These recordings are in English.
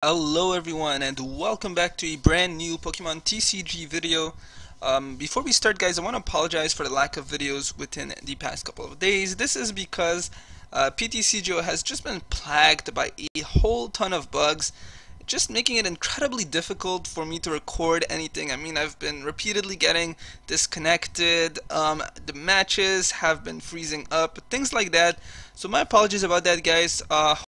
Hello everyone and welcome back to a brand new Pokemon TCG video. Before we start guys, I want to apologize for the lack of videos within the past couple of days. This is because PTCGO has just been plagued by a whole ton of bugs, just making it incredibly difficult for me to record anything. I mean, I've been repeatedly getting disconnected, the matches have been freezing up, things like that. So my apologies about that guys.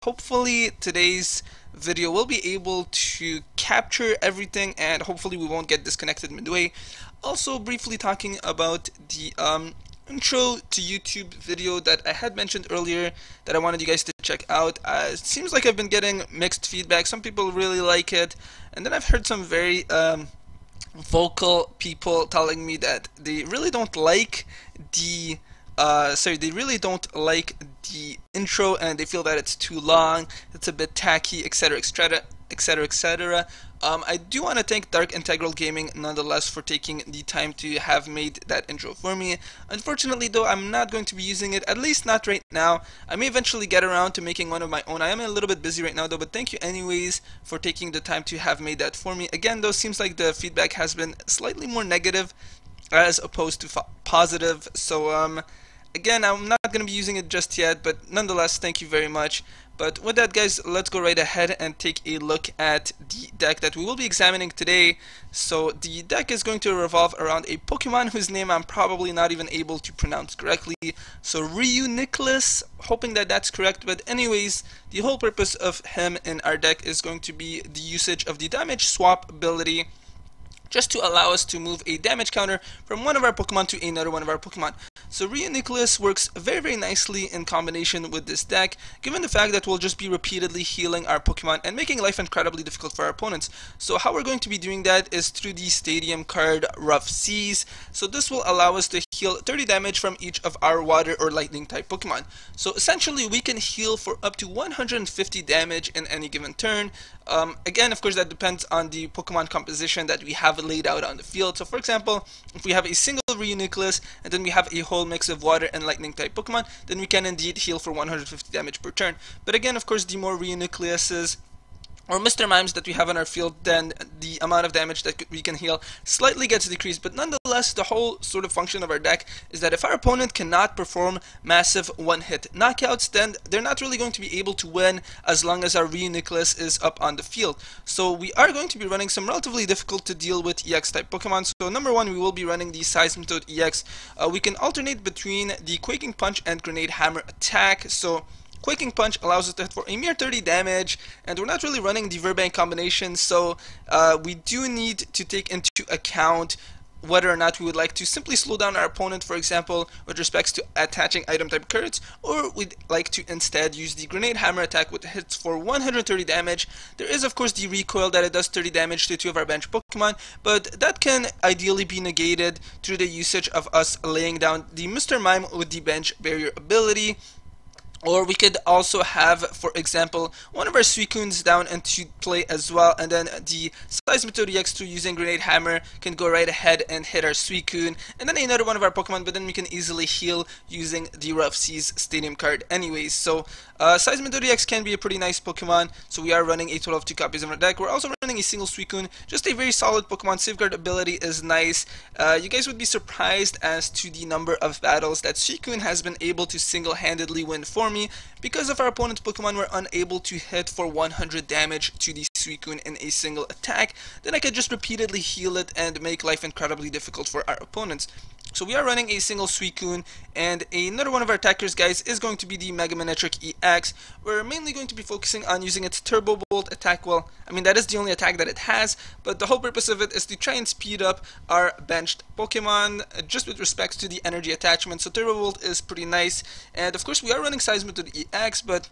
Hopefully today's video will be able to capture everything and hopefully we won't get disconnected midway. Also briefly talking about the intro to YouTube video that I had mentioned earlier that I wanted you guys to check out. It seems like I've been getting mixed feedback. Some people really like it, and then I've heard some very vocal people telling me that they really don't like the they really don't like the intro and they feel that it's too long, it's a bit tacky, etc, etc, etc, etc. I do want to thank Dark Integral Gaming nonetheless for taking the time to have made that intro for me. Unfortunately though, I'm not going to be using it, at least not right now. I may eventually get around to making one of my own. I am a little bit busy right now though, but thank you anyways for taking the time to have made that for me. Again though, seems like the feedback has been slightly more negative as opposed to positive, so again, I'm not going to be using it just yet, but nonetheless, thank you very much. But with that guys, let's go right ahead and take a look at the deck that we will be examining today. So the deck is going to revolve around a Pokemon whose name I'm probably not even able to pronounce correctly. So Reuniclus, hoping that that's correct, but anyways, the whole purpose of him in our deck is going to be the usage of the damage swap ability, just to allow us to move a damage counter from one of our Pokemon to another one of our Pokemon. So Reuniclus works very nicely in combination with this deck, given the fact that we'll just be repeatedly healing our Pokemon and making life incredibly difficult for our opponents. So how we're going to be doing that is through the Stadium card Rough Seas. So this will allow us to heal 30 damage from each of our water or lightning type Pokemon. So essentially we can heal for up to 150 damage in any given turn. Again, of course, that depends on the Pokemon composition that we have laid out on the field. So for example, if we have a single Reuniclus and then we have a whole mix of water and lightning type Pokemon, then we can indeed heal for 150 damage per turn. But again, of course, the more Reunicluses or Mr. Mimes that we have on our field, then the amount of damage that we can heal slightly gets decreased. But nonetheless, the whole sort of function of our deck is that if our opponent cannot perform massive one-hit knockouts, then they're not really going to be able to win as long as our Reuniclus is up on the field. So we are going to be running some relatively difficult to deal with EX-type Pokemon. So number one, we will be running the Seismitoad EX. We can alternate between the Quaking Punch and Grenade Hammer attack. So Quaking Punch allows us to hit for a mere 30 damage, and we're not really running the Verbank combination, so we do need to take into account whether or not we would like to simply slow down our opponent, for example, with respects to attaching item type cards, or we'd like to instead use the Grenade Hammer attack which hits for 130 damage. There is of course the recoil that it does 30 damage to two of our bench Pokemon, but that can ideally be negated through the usage of us laying down the Mr. Mime with the bench barrier ability. Or we could also have, for example, one of our Suicunes down into play as well, and then the Seismitoad EX through using Grenade Hammer can go right ahead and hit our Suicune, and then another one of our Pokemon, but then we can easily heal using the Rough Seas Stadium card anyways. So Seismitoad EX can be a pretty nice Pokemon, so we are running a total of 2 copies of our deck. We're also running a single Suicune, just a very solid Pokemon. Safeguard ability is nice. You guys would be surprised as to the number of battles that Suicune has been able to single-handedly win for me, because if our opponent's Pokemon were unable to hit for 100 damage to the Suicune in a single attack, then I could just repeatedly heal it and make life incredibly difficult for our opponents. So we are running a single Suicune, and another one of our attackers, guys, is going to be the Mega Manectric EX. We're mainly going to be focusing on using its Turbo Bolt attack. Well, I mean, that is the only attack that it has, but the whole purpose of it is to try and speed up our benched Pokemon, just with respects to the energy attachment. So Turbo Bolt is pretty nice, and of course we are running Seismitoad EX, but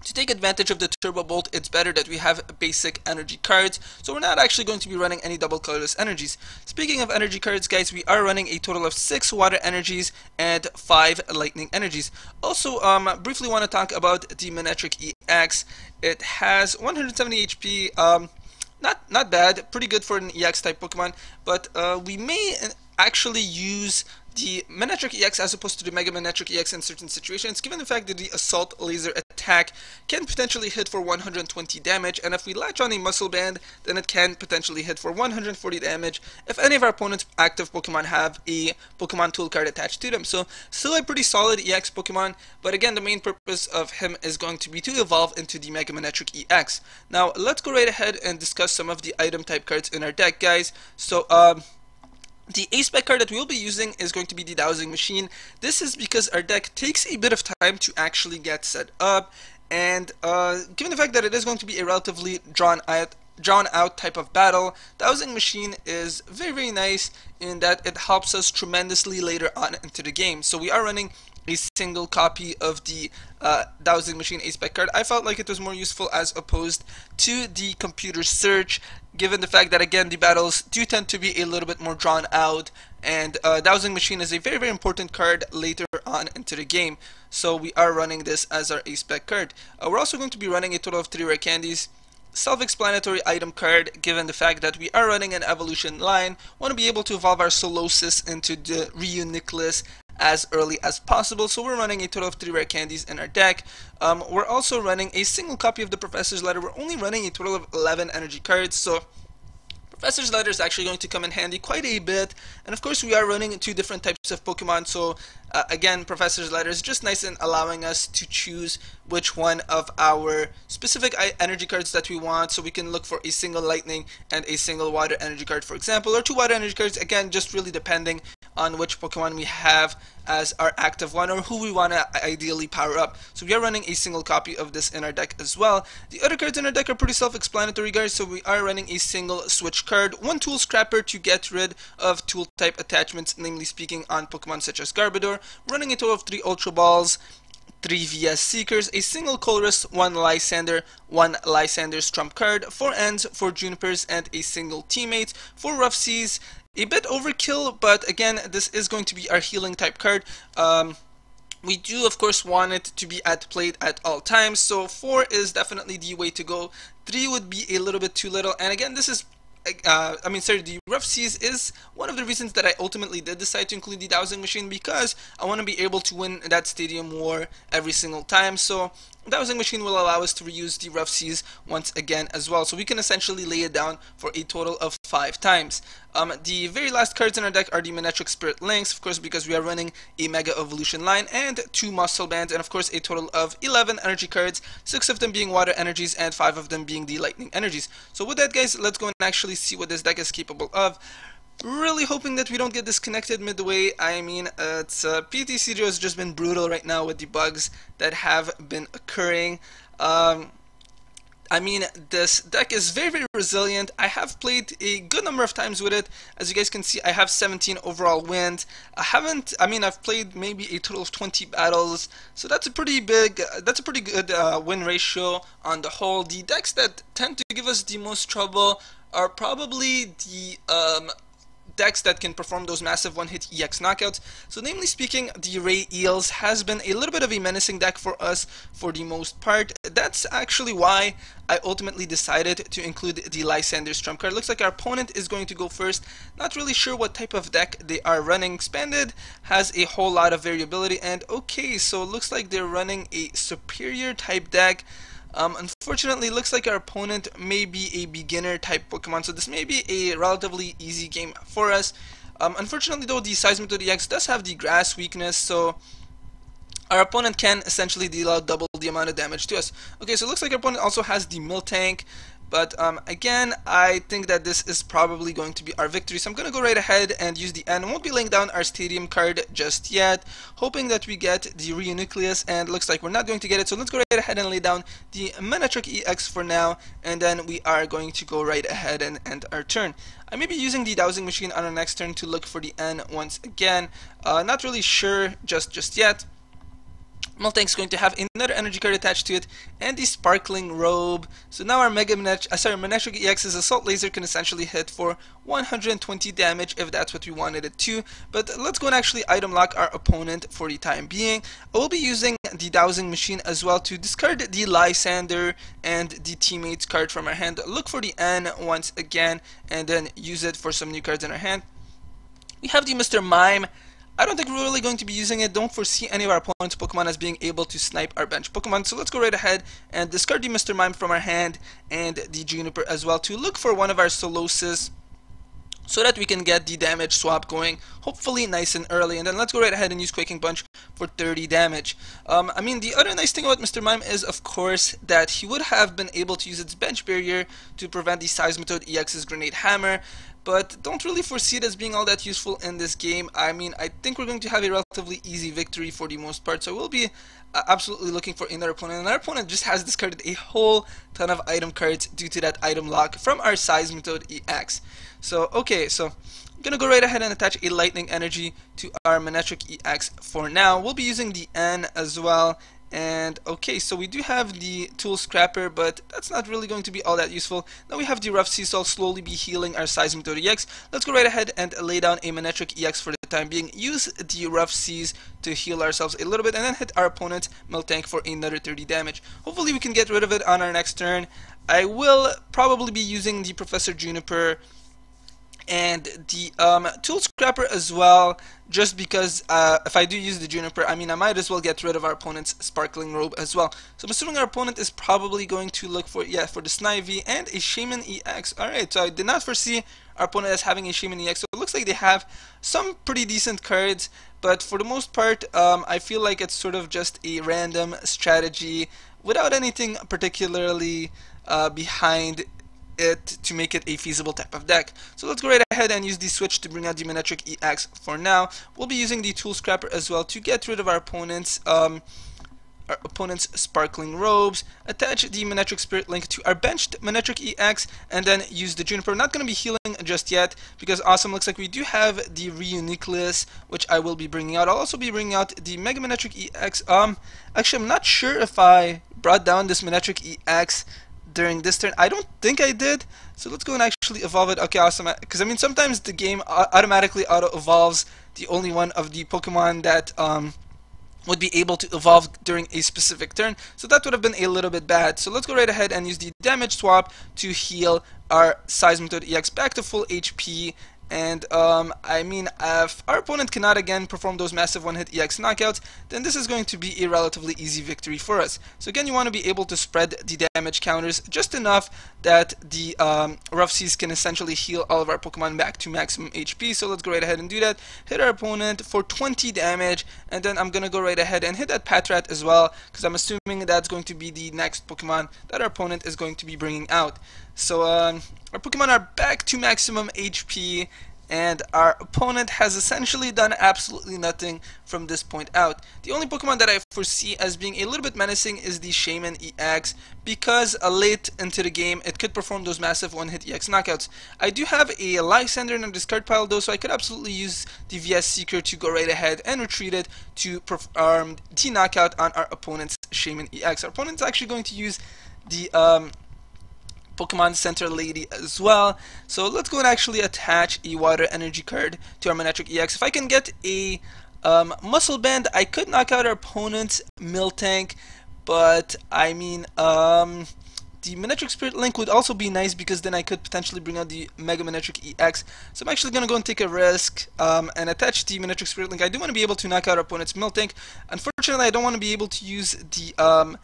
to take advantage of the Turbo Bolt, it's better that we have basic energy cards, so we're not actually going to be running any double colorless energies. Speaking of energy cards, guys, we are running a total of 6 water energies and 5 lightning energies. Also, briefly want to talk about the Manectric EX. It has 170 HP, not bad, pretty good for an EX type Pokemon, but we may actually use the Manectric EX as opposed to the Mega Manectric EX in certain situations, given the fact that the Assault Laser attack can potentially hit for 120 damage, and if we latch on a Muscle Band, then it can potentially hit for 140 damage if any of our opponent's active Pokemon have a Pokemon Tool card attached to them. So still a pretty solid EX Pokemon, but again, the main purpose of him is going to be to evolve into the Mega Manectric EX. Now let's go right ahead and discuss some of the item type cards in our deck, guys. So the A-Spec card that we'll be using is going to be the Dowsing Machine. This is because our deck takes a bit of time to actually get set up, and given the fact that it is going to be a relatively drawn out type of battle, Dowsing Machine is very nice in that it helps us tremendously later on into the game. So we are running a single copy of the Dowsing Machine A-Spec card. I felt like it was more useful as opposed to the Computer Search, given the fact that, again, the battles do tend to be a little bit more drawn out, and Dowsing Machine is a very important card later on into the game. So we are running this as our A-Spec card. We're also going to be running a total of 3 rare candies. Self-explanatory item card, given the fact that we are running an evolution line, want to be able to evolve our Solosis into the Reuniclus as early as possible, so we're running a total of 3 rare candies in our deck. We're also running a single copy of the Professor's Letter. We're only running a total of 11 energy cards, so Professor's Letter is actually going to come in handy quite a bit, and of course we are running 2 different types of Pokemon, so again, Professor's Letter is just nice in allowing us to choose which one of our specific energy cards that we want, so we can look for a single Lightning and a single Water energy card, for example, or 2 Water energy cards, again, just really depending on which Pokemon we have as our active one or who we want to ideally power up. So we are running a single copy of this in our deck as well. The other cards in our deck are pretty self-explanatory, guys, so we are running a single switch card, 1 Tool Scrapper to get rid of tool type attachments, namely speaking on Pokemon such as Garbodor, running a total of 3 Ultra Balls, 3 VS Seekers, a single Colress, 1 Lysander, 1 Lysander's Trump card, 4 Ends, 4 Junipers, and a single Teammate, 4 Rough Seas. A bit overkill, but again, this is going to be our healing type card. We do, of course, want it to be at plate at all times, so 4 is definitely the way to go. 3 would be a little bit too little, and again, this is the Rough Seas is one of the reasons that I ultimately did decide to include the Dowsing Machine, because I want to be able to win that Stadium War every single time. So Dowsing Machine will allow us to reuse the Rough Seas once again as well, so we can essentially lay it down for a total of 5 times. The very last cards in our deck are the Manectric Spirit Links, of course, because we are running a Mega Evolution line, and 2 Muscle Bands, and of course a total of 11 energy cards, 6 of them being Water energies and 5 of them being the Lightning energies. So with that, guys, let's go and actually see what this deck is capable of. Really hoping that we don't get disconnected midway. I mean, PTCGO has just been brutal right now with the bugs that have been occurring. I mean, this deck is very resilient. I have played a good number of times with it. As you guys can see, I have 17 overall wins. I've played maybe a total of 20 battles, so that's a pretty good win ratio on the whole. The decks that tend to give us the most trouble are probably the decks that can perform those massive one-hit EX knockouts. So namely speaking, the Ray Eels has been a little bit of a menacing deck for us for the most part. That's actually why I ultimately decided to include the Lysander's Trump card. Looks like our opponent is going to go first. Not really sure what type of deck they are running. Expanded has a whole lot of variability, and okay, so it looks like they're running a superior type deck. Unfortunately, looks like our opponent may be a beginner type Pokemon, so this may be a relatively easy game for us. Unfortunately though, the Seismitoad EX does have the grass weakness, so our opponent can essentially deal out double the amount of damage to us. Okay, so it looks like our opponent also has the Miltank, but again, I think that this is probably going to be our victory, so I'm going to go right ahead and use the N. I won't be laying down our Stadium card just yet, hoping that we get the Reuniclus, and looks like we're not going to get it, so let's go right ahead and lay down the Manectric EX for now, and then we are going to go right ahead and end our turn. I may be using the Dowsing Machine on our next turn to look for the N once again. Not really sure just yet. Miltank's going to have another energy card attached to it, and the Sparkling Robe. So now our Manectric EX's Assault Laser can essentially hit for 120 damage if that's what we wanted it to. But let's go and actually item lock our opponent for the time being. I will be using the Dowsing Machine as well to discard the Lysander and the Teammates card from our hand. Look for the N once again, and then use it for some new cards in our hand. We have the Mr. Mime. I don't think we're really going to be using it. Don't foresee any of our opponent's Pokemon as being able to snipe our bench Pokemon. So let's go right ahead and discard the Mr. Mime from our hand and the Juniper as well to look for one of our Soloses, so that we can get the damage swap going, hopefully nice and early. And then let's go right ahead and use Quaking Punch for 30 damage. I mean, the other nice thing about Mr. Mime is, of course, that he would have been able to use its bench barrier to prevent the Seismitoad EX's Grenade Hammer, but don't really foresee it as being all that useful in this game. I mean, I think we're going to have a relatively easy victory for the most part, so we'll be absolutely looking for another opponent. And our opponent just has discarded a whole ton of item cards due to that item lock from our Seismitoad EX. So, okay, so I'm gonna go right ahead and attach a Lightning Energy to our Manectric EX for now. We'll be using the N as well. And okay, so we do have the Tool Scrapper, but that's not really going to be all that useful. Now we have the Rough Sea, so I'll slowly be healing our Seismitoad EX. Let's go right ahead and lay down a Manectric EX for the time being. Use the Rough Seas to heal ourselves a little bit, and then hit our opponent's Miltank for another 30 damage. Hopefully we can get rid of it on our next turn. I will probably be using the Professor Juniper and the Tool Scrapper as well, just because if I do use the Juniper, I mean, I might as well get rid of our opponent's Sparkling Robe as well. So I'm assuming our opponent is probably going to look for, yeah, for the Snivy and a Shaman EX. Alright, so I did not foresee our opponent as having a Shaman EX, so it looks like they have some pretty decent cards, but for the most part, I feel like it's sort of just a random strategy without anything particularly behind it to make it a feasible type of deck. So let's go right ahead and use the switch to bring out the Manectric EX for now. We'll be using the Tool Scrapper as well to get rid of our opponent's Sparkling Robes, attach the Manectric Spirit Link to our benched Manectric EX, and then use the Juniper. Not going to be healing just yet because awesome, looks like we do have the Reuniclus, which I will be bringing out. I'll also be bringing out the Mega Manectric EX. Actually, I'm not sure if I brought down this Manectric EX during this turn. I don't think I did, so let's go and actually evolve it. Okay, awesome, because I mean, sometimes the game automatically auto-evolves the only one of the Pokemon that would be able to evolve during a specific turn, so that would have been a little bit bad. So let's go right ahead and use the damage swap to heal our Seismitoad EX back to full HP. And I mean, if our opponent cannot again perform those massive one-hit EX knockouts, then this is going to be a relatively easy victory for us. So again, you want to be able to spread the damage counters just enough that the Rough Seas can essentially heal all of our Pokemon back to maximum HP. So let's go right ahead and do that. Hit our opponent for 20 damage, and then I'm gonna go right ahead and hit that Patrat as well, because I'm assuming that's going to be the next Pokemon that our opponent is going to be bringing out. So our Pokemon are back to maximum HP, and our opponent has essentially done absolutely nothing from this point out. The only Pokemon that I foresee as being a little bit menacing is the Shaman EX, because late into the game it could perform those massive one-hit EX knockouts. I do have a Lysander in a discard pile though, so I could absolutely use the VS Seeker to go right ahead and retreat it to perform the knockout on our opponent's Shaman EX. Our opponent's actually going to use the Pokemon Center Lady as well. So let's go and actually attach a Water Energy card to our Manectric EX. If I can get a Muscle Band, I could knock out our opponent's Miltank, but I mean, the Manectric Spirit Link would also be nice because then I could potentially bring out the Mega Manectric EX. So I'm actually going to go and take a risk and attach the Manectric Spirit Link. I do want to be able to knock out our opponent's Miltank. Unfortunately, I don't want to be able to use the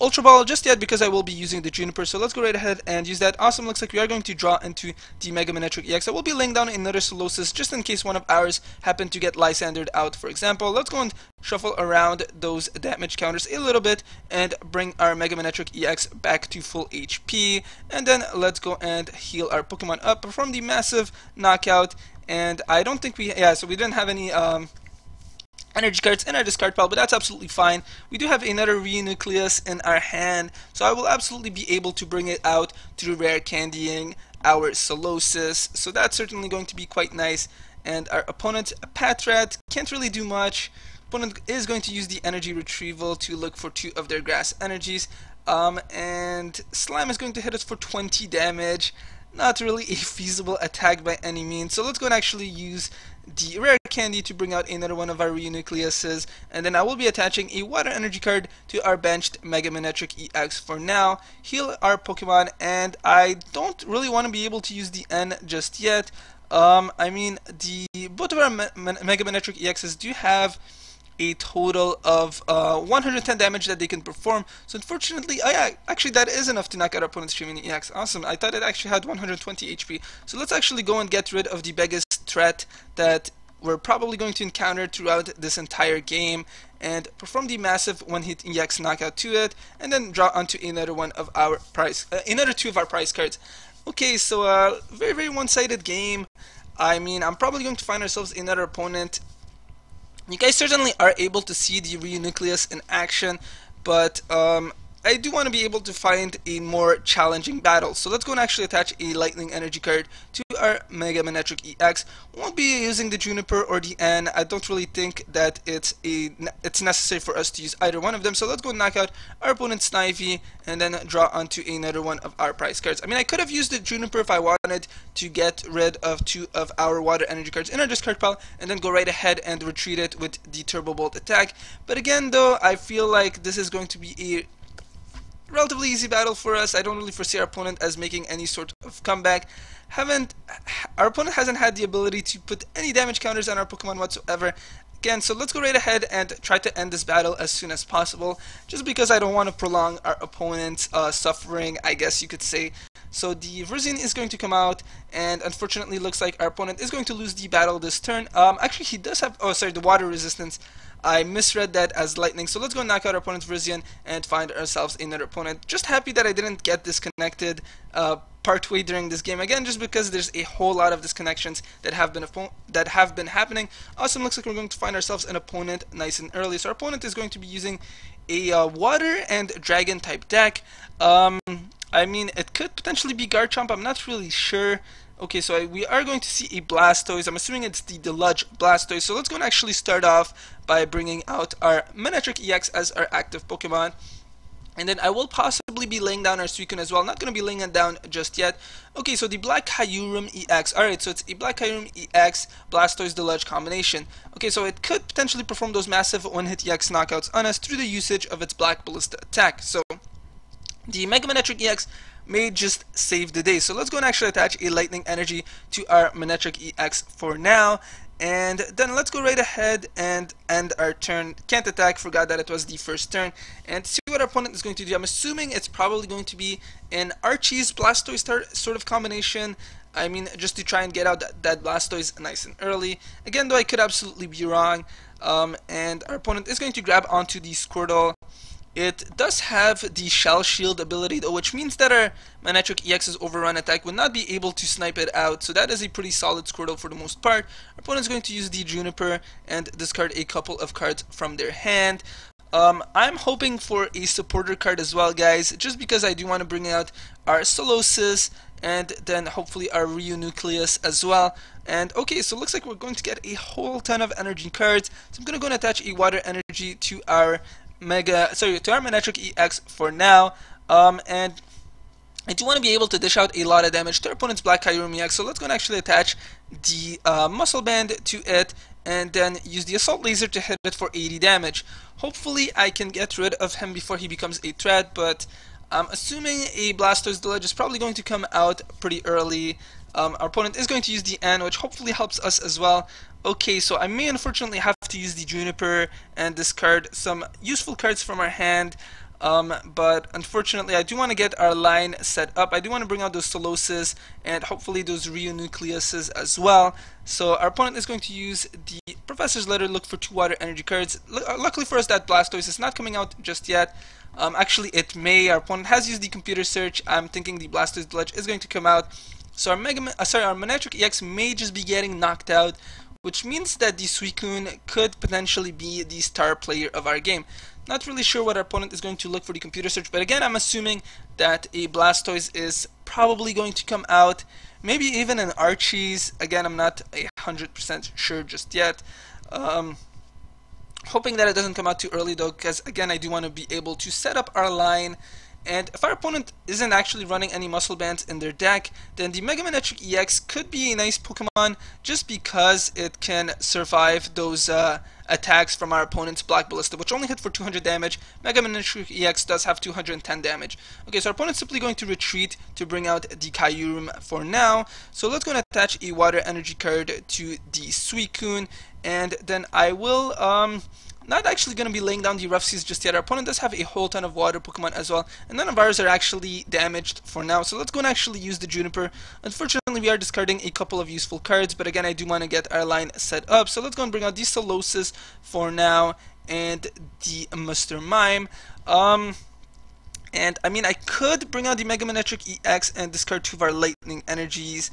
Ultra Ball just yet because I will be using the Juniper, so let's go right ahead and use that. Awesome, looks like we are going to draw into the Mega Manectric EX. I will be laying down another Solosis just in case one of ours happen to get Lysandered out, for example. Let's go and shuffle around those damage counters a little bit and bring our Mega Manectric EX back to full HP. And then let's go and heal our Pokemon up, perform the massive knockout. And I don't think so we didn't have any energy cards in our discard pile, but that's absolutely fine. We do have another Reuniclus in our hand, so I will absolutely be able to bring it out through rare candying our Solosis, so that's certainly going to be quite nice. And our opponent, Patrat, can't really do much. Opponent is going to use the energy retrieval to look for 2 of their grass energies, and Slime is going to hit us for 20 damage. not really a feasible attack by any means. So let's go and actually use the rare candy to bring out another one of our Reunicluses, and then I will be attaching a water energy card to our benched Mega Manectric EX for now, heal our Pokemon, and I don't really want to be able to use the N just yet. I mean, both of our Mega Manectric EXs do have a total of 110 damage that they can perform. So unfortunately, actually that is enough to knock out our opponent's Shimini EX. Awesome. I thought it actually had 120 HP. So let's actually go and get rid of the biggest threat that we're probably going to encounter throughout this entire game, and perform the massive one-hit EX knockout to it, and then draw onto another one of our another two of our prize cards. Okay, so very one-sided game. I mean, I'm probably going to find ourselves another opponent. You guys certainly are able to see the Reuniclus in action, but I do want to be able to find a more challenging battle. So let's go and actually attach a Lightning Energy card to our Mega Manectric EX. Won't be using the Juniper or the N. I don't really think that it's necessary for us to use either one of them. So let's go and knock out our opponent's Snivy and then draw onto another one of our prize cards. I mean, I could have used the Juniper if I wanted to get rid of two of our water energy cards in our discard pile and then go right ahead and retreat it with the Turbo Bolt attack. But again, though, I feel like this is going to be a relatively easy battle for us. I don't really foresee our opponent as making any sort of comeback. Our opponent hasn't had the ability to put any damage counters on our Pokemon whatsoever. Again, so let's go right ahead and try to end this battle as soon as possible, just because I don't want to prolong our opponent's suffering, I guess you could say. So the Verzin is going to come out, and unfortunately looks like our opponent is going to lose the battle this turn. Actually, he does have, oh sorry, the water resistance. I misread that as lightning, so let's go knock out our opponent's Verzian and find ourselves another opponent. Just happy that I didn't get disconnected partway during this game, again just because there's a whole lot of disconnections that have been happening. Awesome, looks like we're going to find ourselves an opponent nice and early. So our opponent is going to be using a water and dragon type deck. I mean, it could potentially be Garchomp, I'm not really sure. Okay, so we are going to see a Blastoise. I'm assuming it's the Deluge Blastoise. So let's go and actually start off by bringing out our Manectric EX as our active Pokemon. And then I will possibly be laying down our Suicune as well. Not going to be laying it down just yet. Okay, so the Black Kyurem EX. Alright, so it's a Black Kyurem EX Blastoise Deluge combination. Okay, so it could potentially perform those massive one-hit EX knockouts on us through the usage of its Black Ballista attack. So the Mega Manectric EX may just save the day. So let's go and actually attach a Lightning Energy to our Manectric EX for now. And then let's go right ahead and end our turn. Can't attack, forgot that it was the first turn. And see what our opponent is going to do. I'm assuming it's probably going to be an Archie's Blastoise sort of combination. I mean, just to try and get out that Blastoise nice and early. Again, though, I could absolutely be wrong. And our opponent is going to grab onto the Squirtle. It does have the Shell Shield ability though, which means that our Manectric EX's overrun attack would not be able to snipe it out, so that is a pretty solid Squirtle for the most part. Our opponent is going to use the Juniper and discard a couple of cards from their hand. I'm hoping for a supporter card as well, guys, just because I do want to bring out our Solosis and then hopefully our Reuniclus as well. And okay, so it looks like we're going to get a whole ton of energy cards, so I'm going to go and attach a Water Energy to our Manectric EX for now, and I do want to be able to dish out a lot of damage to our opponent's Black Kyurem EX, so let's go and actually attach the Muscle Band to it, and then use the Assault Laser to hit it for 80 damage. Hopefully I can get rid of him before he becomes a threat, but I'm assuming a Blastoise Deluge is probably going to come out pretty early. Our opponent is going to use the N, which hopefully helps us as well. Okay, so I may unfortunately have to use the Juniper and discard some useful cards from our hand, but unfortunately I do want to get our line set up. I do want to bring out those Solosis and hopefully those Reunicluses as well. So our opponent is going to use the Professor's Letter, look for 2 Water Energy cards. Luckily for us, that Blastoise is not coming out just yet. Actually, it may. Our opponent has used the Computer Search. I'm thinking the Blastoise Deluge is going to come out. So our Manectric EX may just be getting knocked out, which means that the Suicune could potentially be the star player of our game. Not really sure what our opponent is going to look for the Computer Search, but again, I'm assuming that a Blastoise is probably going to come out. Maybe even an Archie's. Again, I'm not 100% sure just yet. Hoping that it doesn't come out too early though, because again, I do want to be able to set up our line And if our opponent isn't actually running any muscle bands in their deck, then the Mega Man EX could be a nice Pokemon just because it can survive those attacks from our opponent's Black Ballista, which only hit for 200 damage. Mega Man EX does have 210 damage. Okay, so our opponent's simply going to retreat to bring out the Kyurem for now. So let's go and attach a Water Energy card to the Suicune, and then I will not actually going to be laying down the Rough Seas just yet. Our opponent does have a whole ton of water Pokemon as well, and none of ours are actually damaged for now. So let's go and actually use the Juniper. Unfortunately, we are discarding a couple of useful cards, but again, I do want to get our line set up. So let's go and bring out the Solosis for now, and the Mr. Mime. And I mean, I could bring out the Mega Man EX and discard 2 of our Lightning Energies,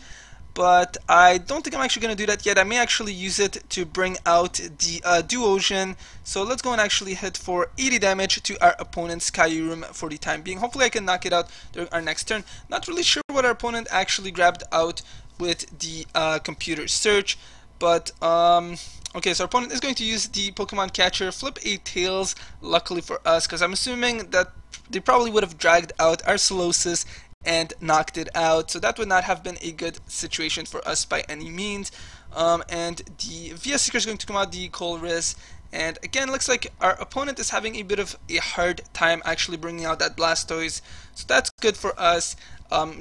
but I don't think I'm actually going to do that yet. I may actually use it to bring out the Duosion. So let's go and actually hit for 80 damage to our opponent's Kyurem for the time being. Hopefully I can knock it out during our next turn. Not really sure what our opponent actually grabbed out with the computer search, but okay, so our opponent is going to use the Pokemon Catcher, flip a Tails, luckily for us, because I'm assuming that they probably would have dragged out our Solosis and knocked it out, so that would not have been a good situation for us by any means. And the VS Seeker is going to come out, the Colress, and again, looks like our opponent is having a bit of a hard time actually bringing out that Blastoise, so that's good for us,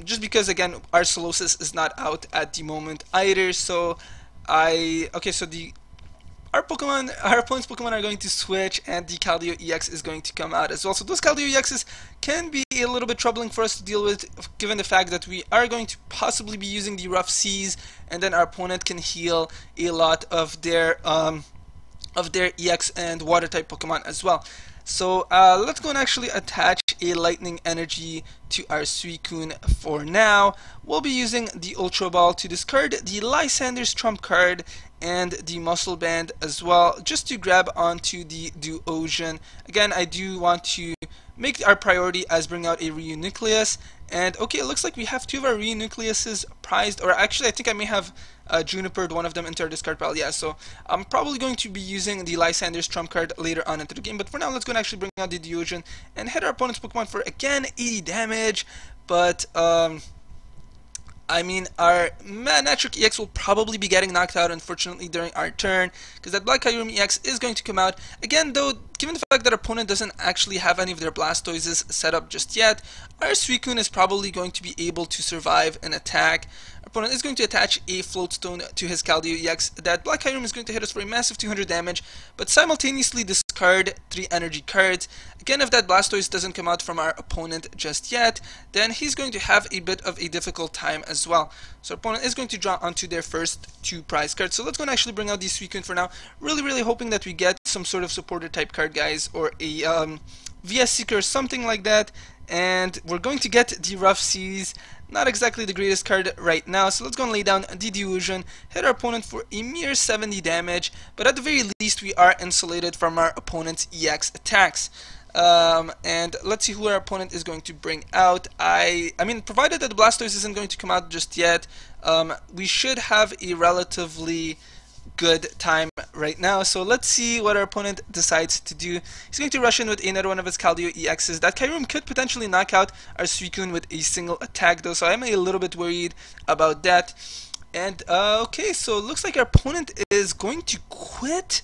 just because again our Solosis is not out at the moment either. So our opponent's Pokemon are going to switch, and the Keldeo EX is going to come out as well. So those Keldeo EXs can be a little bit troubling for us to deal with, given the fact that we are going to possibly be using the Rough Seas, and then our opponent can heal a lot of their EX and Water type Pokemon as well. So let's go and actually attach a Lightning Energy to our Suicune for now. We'll be using the Ultra Ball to discard the Lysander's trump card and the Muscle Band as well, just to grab onto the Duosion. Again, I do want to make our priority as bring out a Reuniclus, and okay, it looks like we have 2 of our Reunicluses prized, or actually I think I may have Junipered one of them into our discard pile. Yeah, so I'm probably going to be using the Lysander's trump card later on into the game, but for now let's go and actually bring out the Duosion and hit our opponent's Pokemon for again 80 damage. But I mean, our Manectric EX will probably be getting knocked out, unfortunately, during our turn, because that Black Kyurem EX is going to come out. Again, though, given the fact that our opponent doesn't actually have any of their Blastoises set up just yet, our Suicune is probably going to be able to survive an attack. Our opponent is going to attach a Floatstone to his Keldeo EX. That Black Kyurem is going to hit us for a massive 200 damage, but simultaneously discard 3 energy cards. Again, if that Blastoise doesn't come out from our opponent just yet, then he's going to have a bit of a difficult time as well. So our opponent is going to draw onto their first 2 prize cards. So let's go and actually bring out the Suicune for now. Really hoping that we get some sort of supporter type card, guys, or a VS Seeker or something like that. And we're going to get the Rough Seas. Not exactly the greatest card right now, so let's go and lay down the Duosion, hit our opponent for a mere 70 damage, but at the very least we are insulated from our opponent's EX attacks. And let's see who our opponent is going to bring out. I mean, provided that the Blastoise isn't going to come out just yet, we should have a relatively good time right now. So let's see what our opponent decides to do. He's going to rush in with another one of his Keldeo EXs. That Kyurem could potentially knock out our Suicune with a single attack though, so I'm a little bit worried about that. And okay, so it looks like our opponent is going to quit.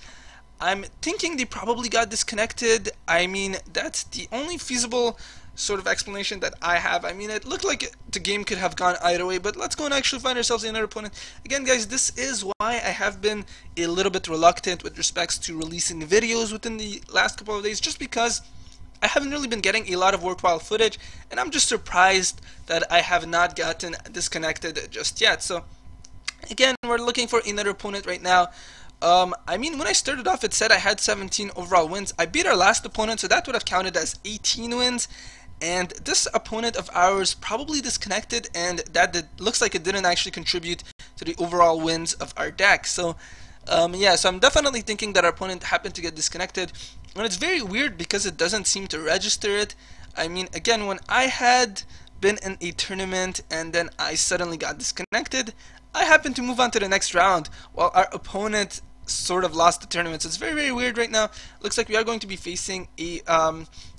I'm thinking they probably got disconnected. I mean, that's the only feasible sort of explanation that I have. I mean, it looked like the game could have gone either way, but let's go and actually find ourselves another opponent. Again, guys, this is why I have been a little bit reluctant with respects to releasing videos within the last couple of days, just because I haven't really been getting a lot of worthwhile footage, and I'm just surprised that I have not gotten disconnected just yet. So again, we're looking for another opponent right now. I mean, when I started off, it said I had 17 overall wins. I beat our last opponent, so that would have counted as 18 wins. And this opponent of ours probably disconnected, and that looks like it didn't actually contribute to the overall wins of our deck. So yeah, so I'm definitely thinking that our opponent happened to get disconnected. And it's very weird because it doesn't seem to register it. I mean, again, when I had been in a tournament and then I suddenly got disconnected, I happened to move on to the next round while our opponent sort of lost the tournament. So it's very weird right now. Looks like we are going to be facing a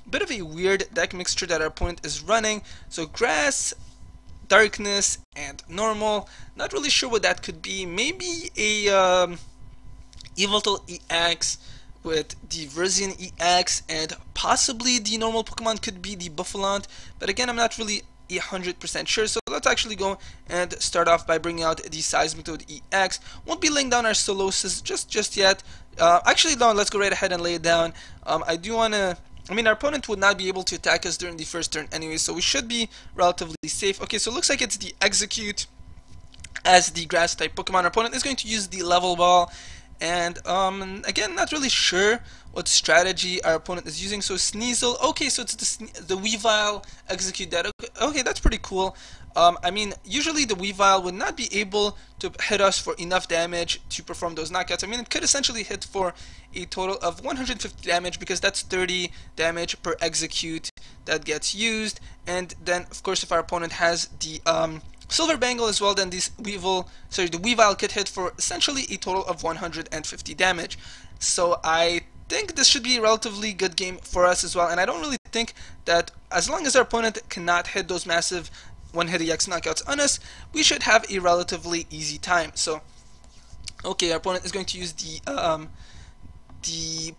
bit of a weird deck mixture that our opponent is running. So grass, darkness, and normal. Not really sure what that could be. Maybe a Yveltal EX with the Verzian EX, and possibly the normal Pokemon could be the Buffalont, but again, I'm not really 100% sure. So let's actually go and start off by bringing out the Seismitoad EX. Won't be laying down our Solosis just yet. Actually, no, let's go right ahead and lay it down. I do want to... I mean, our opponent would not be able to attack us during the first turn anyway, so we should be relatively safe. Okay, so it looks like it's the Execute as the grass type Pokemon. Our opponent is going to use the Level Ball, and again, not really sure what strategy our opponent is using. So Sneasel, okay, so it's the Weavile Execute that. Okay, that's pretty cool. I mean, usually the Weavile would not be able to hit us for enough damage to perform those knockouts. I mean, it could essentially hit for a total of 150 damage, because that's 30 damage per Execute that gets used. And then, of course, if our opponent has the Silver Bangle as well, then the Weavile could hit for essentially a total of 150 damage. So I think this should be a relatively good game for us as well, and I don't really think that as long as our opponent cannot hit those massive one-hit EX knockouts on us, we should have a relatively easy time. So, okay, our opponent is going to use the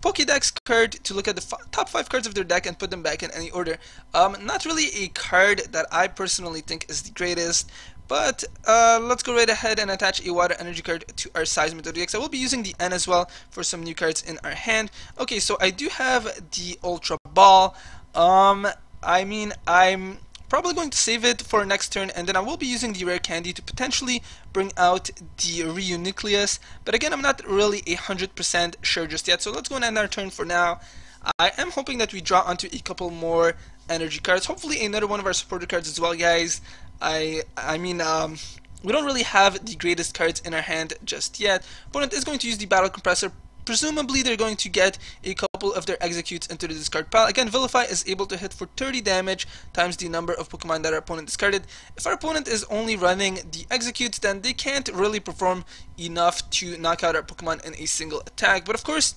Pokédex card to look at the top 5 cards of their deck and put them back in any order. Not really a card that I personally think is the greatest, but let's go right ahead and attach a Water Energy card to our Seismitoad EX. I will be using the N as well for some new cards in our hand. Okay, so I do have the Ultra Ball. I mean, I'm probably going to save it for next turn, and then I will be using the Rare Candy to potentially bring out the Reuniclus, but again, I'm not really 100% sure just yet. So let's go and end our turn for now. I am hoping that we draw onto a couple more energy cards, hopefully another one of our supporter cards as well, guys. I mean, we don't really have the greatest cards in our hand just yet. Opponent is going to use the Battle Compressor. Presumably they're going to get a couple of their Executes into the discard pile. Again, Vilify is able to hit for 30 damage times the number of Pokemon that our opponent discarded. If our opponent is only running the Executes, then they can't really perform enough to knock out our Pokemon in a single attack. But of course,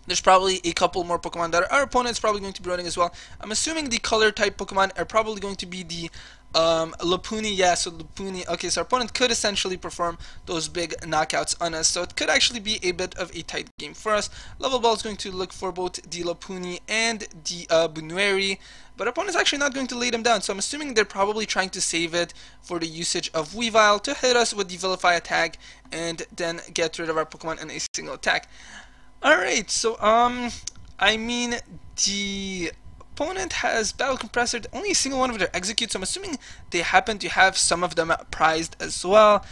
there's probably a couple more Pokemon that our opponent is probably going to be running as well. I'm assuming the color type Pokemon are probably going to be the Lopunny. Yeah, so Lopunny. Okay, so our opponent could essentially perform those big knockouts on us, so it could actually be a bit of a tight game for us. Level Ball is going to look for both the Lopunny and the Bunueri, but our opponent is actually not going to lay them down, so I'm assuming they're probably trying to save it for the usage of Weavile to hit us with the Vilify attack and then get rid of our Pokemon in a single attack. Alright, so I mean, the opponent has Battle Compressor, only a single one of their Executes, so I'm assuming they happen to have some of them prized as well.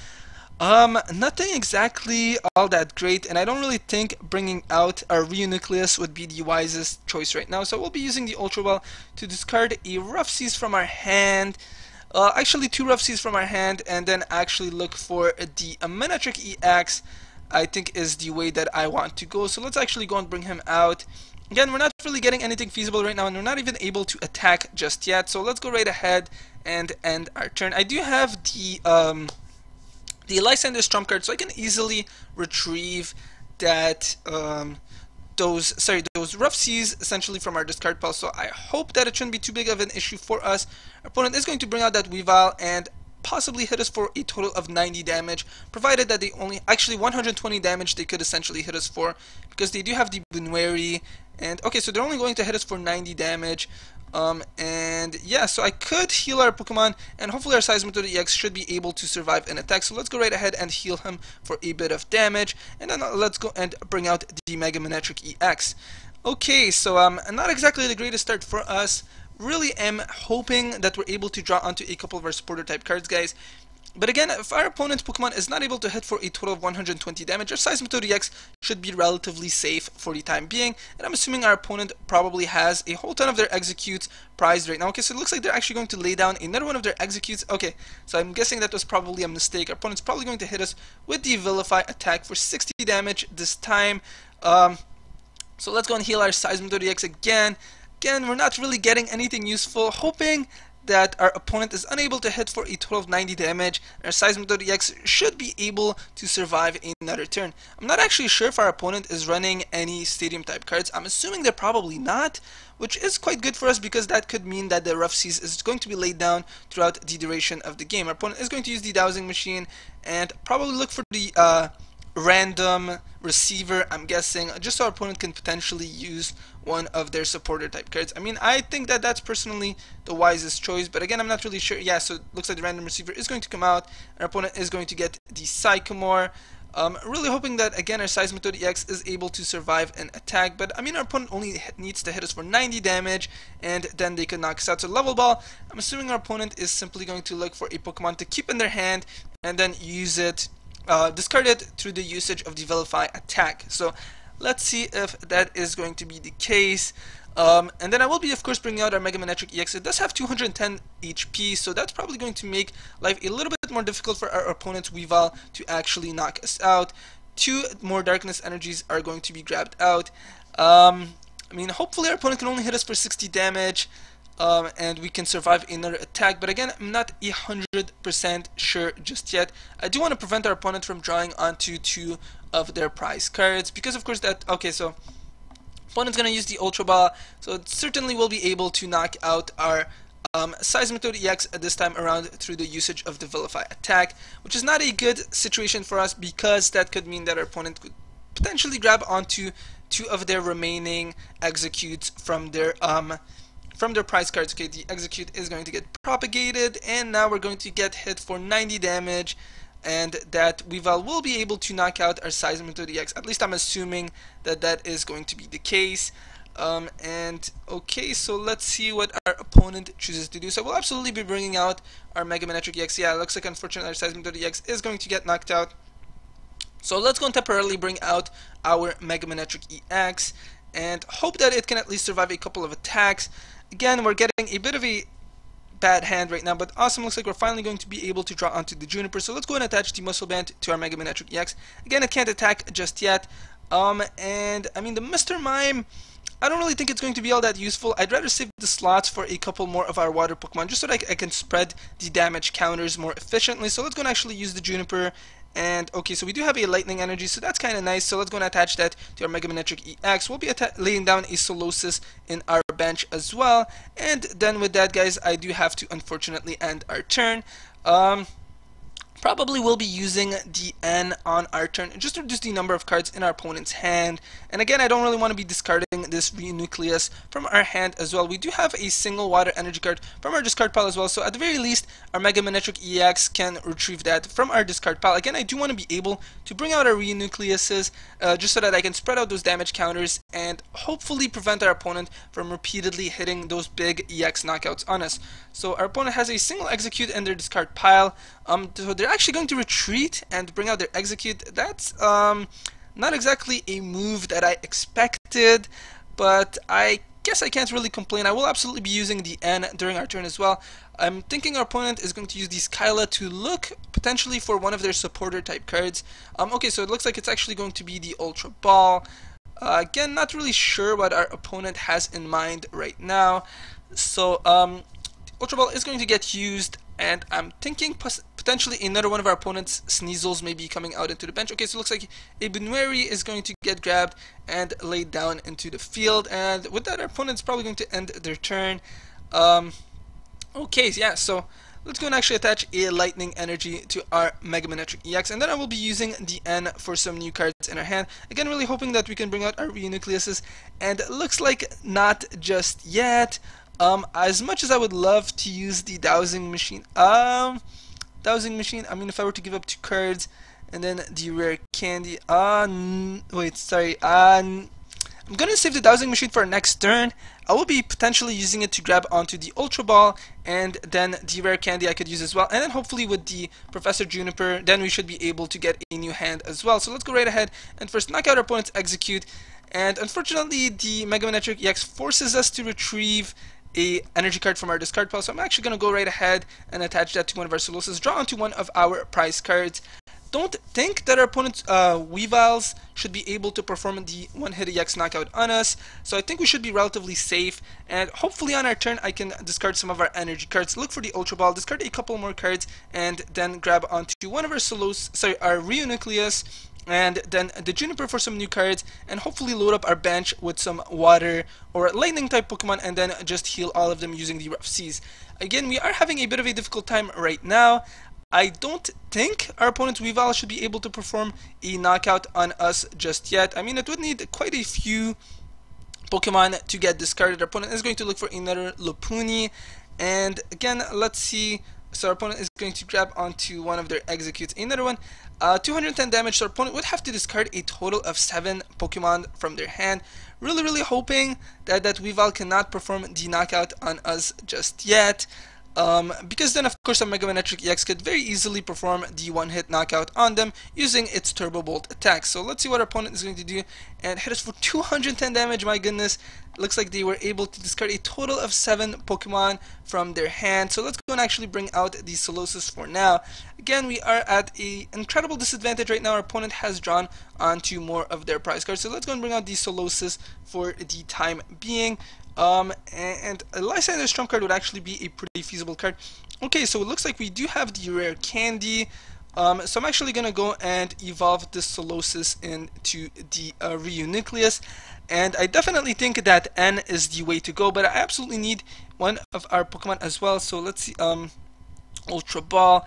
Nothing exactly all that great, and I don't really think bringing out our Reuniclus would be the wisest choice right now, so we'll be using the Ultra Ball to discard a Rough Seas from our hand. Actually 2 Rough Seas from our hand, and then actually look for the Manectric EX. I think is the way that I want to go. So let's actually go and bring him out. Again, we're not really getting anything feasible right now, and we're not even able to attack just yet. So let's go right ahead and end our turn. I do have the Lysander Trump card, so I can easily retrieve that those Rough Seas essentially from our discard pile. So I hope that it shouldn't be too big of an issue for us. Our opponent is going to bring out that Weavile and possibly hit us for a total of 90 damage, provided that they only, actually 120 damage they could essentially hit us for, because they do have the Bunueri, and okay, so they're only going to hit us for 90 damage, and yeah, so I could heal our Pokemon, and hopefully our Seismitoad EX should be able to survive an attack. So let's go right ahead and heal him for a bit of damage, and then let's go and bring out the Mega Manectric EX. Okay, so not exactly the greatest start for us. Really am hoping that we're able to draw onto a couple of our supporter type cards, guys. But again, if our opponent's Pokemon is not able to hit for a total of 120 damage, our Seismitoad EX should be relatively safe for the time being. And I'm assuming our opponent probably has a whole ton of their Executes prized right now. Okay, so it looks like they're actually going to lay down another one of their Executes. Okay, so I'm guessing that was probably a mistake. Our opponent's probably going to hit us with the Vilify attack for 60 damage this time. So let's go and heal our Seismitoad EX again. Again, we're not really getting anything useful, hoping that our opponent is unable to hit for a total of 90 damage. Our Seismitoad EX should be able to survive another turn. I'm not actually sure if our opponent is running any stadium type cards. I'm assuming they're probably not, which is quite good for us because that could mean that the Rough Seas is going to be laid down throughout the duration of the game. Our opponent is going to use the Dowsing Machine and probably look for the random receiver, I'm guessing, just so our opponent can potentially use one of their supporter type cards. I mean, I think that that's personally the wisest choice, but again, I'm not really sure. Yeah, so it looks like the random receiver is going to come out, and our opponent is going to get the Sycamore. Really hoping that, again, our Seismitoad EX is able to survive an attack, but I mean, our opponent only needs to hit us for 90 damage, and then they can knock us out. So level ball, I'm assuming our opponent is simply going to look for a Pokemon to keep in their hand, and then use it, discard it through the usage of the Vilify attack. So let's see if that is going to be the case. And then I will be, of course, bringing out our Mega Manectric EX. It does have 210 HP, so that's probably going to make life a little bit more difficult for our opponent's Weavile to actually knock us out. 2 more Darkness Energies are going to be grabbed out. I mean, hopefully our opponent can only hit us for 60 damage. And we can survive another attack, but again, I'm not 100% sure just yet. I do want to prevent our opponent from drawing onto 2 of their prize cards, because of course that, okay, so opponent's going to use the Ultra Ball, so it certainly will be able to knock out our Seismitoad EX at this time around through the usage of the Vilify attack, which is not a good situation for us, because that could mean that our opponent could potentially grab onto 2 of their remaining executes from their prize cards. Okay, the execute is going to get propagated, and now we're going to get hit for 90 damage, and that Weavile will be able to knock out our Seismitoad EX. At least I'm assuming that that is going to be the case. And okay, so let's see what our opponent chooses to do. So we'll absolutely be bringing out our Mega Manectric EX. Yeah, it looks like unfortunately our Seismitoad EX is going to get knocked out. So let's go and temporarily bring out our Mega Manectric EX and hope that it can at least survive a couple of attacks. Again, we're getting a bit of a bad hand right now, but awesome. Looks like we're finally going to be able to draw onto the Juniper. So let's go and attach the Muscle Band to our Mega Manectric EX. Again, it can't attack just yet. And I mean, the Mr. Mime, I don't really think it's going to be all that useful. I'd rather save the slots for a couple more of our water Pokemon, just so that I can spread the damage counters more efficiently. So let's go and actually use the Juniper. And okay, so we do have a Lightning Energy, so that's kind of nice. So let's go and attach that to our Mega Manectric EX. We'll be laying down a Solosis in our bench as well. And then with that, guys, I do have to unfortunately end our turn. Probably will be using the N on our turn, just to reduce the number of cards in our opponent's hand. And again, I don't really want to be discarding this Reuniclus from our hand as well. We do have a single water energy card from our discard pile as well, so at the very least, our Mega Manectric EX can retrieve that from our discard pile. Again, I do want to be able to bring out our Reunicluses, just so that I can spread out those damage counters and hopefully prevent our opponent from repeatedly hitting those big EX knockouts on us. So our opponent has a single execute in their discard pile. So they're actually going to retreat and bring out their execute. That's not exactly a move that I expected, but I guess I can't really complain. I will absolutely be using the N during our turn as well. I'm thinking our opponent is going to use the Skyla to look potentially for one of their supporter type cards. Okay, so it looks like it's actually going to be the Ultra Ball. Again, not really sure what our opponent has in mind right now. So Ultra Ball is going to get used, and I'm thinking potentially another one of our opponent's Sneasels may be coming out into the bench. Okay, so it looks like a Bunwari is going to get grabbed and laid down into the field, and with that our opponent's probably going to end their turn. Okay, yeah, so let's go and actually attach a Lightning Energy to our Mega Manectric EX, and then I will be using the N for some new cards in our hand. Again, really hoping that we can bring out our Reunicluses, and it looks like not just yet. As much as I would love to use the Dowsing Machine, I mean, if I were to give up 2 cards and then the rare candy, wait, sorry, I'm gonna save the Dowsing Machine for our next turn. I will be potentially using it to grab onto the Ultra Ball, and then the rare candy I could use as well, and then hopefully with the Professor Juniper, then we should be able to get a new hand as well. So let's go right ahead and first knock out our opponent's execute, and unfortunately the Mega Manectric EX forces us to retrieve a energy card from our discard pile, so I'm actually going to go right ahead and attach that to one of our Soloses, draw onto one of our prize cards, don't think that our opponent's Weavals should be able to perform the one-hit EX knockout on us, so I think we should be relatively safe, and hopefully on our turn I can discard some of our energy cards, look for the Ultra Ball, discard a couple more cards, and then grab onto one of our our Reuniclus, and then the Juniper for some new cards, and hopefully load up our bench with some water or lightning type Pokemon, and then just heal all of them using the Rough Seas. Again, we are having a bit of a difficult time right now. I don't think our opponent's Weavile should be able to perform a knockout on us just yet. I mean, it would need quite a few Pokemon to get discarded. Our opponent is going to look for another Lopunny, and again, let's see. So our opponent is going to grab onto one of their Executes, another one. 210 damage, so our opponent would have to discard a total of 7 Pokemon from their hand. Really hoping that Weavile cannot perform the knockout on us just yet. Because then of course a Mega Manectric EX could very easily perform the one-hit knockout on them using its Turbo Bolt attack. So let's see what our opponent is going to do, and hit us for 210 damage. My goodness, looks like they were able to discard a total of 7 Pokemon from their hand. So let's go and actually bring out the Solosis for now. Again, we are at an incredible disadvantage right now. Our opponent has drawn onto more of their prize cards, so let's go and bring out the Solosis for the time being. And a Lysander's Trump card would actually be a pretty feasible card. Okay, so it looks like we do have the rare candy. So I'm actually gonna go and evolve this Solosis into the Reuniclus, and I definitely think that N is the way to go, but I absolutely need one of our Pokemon as well. So let's see, Ultra Ball.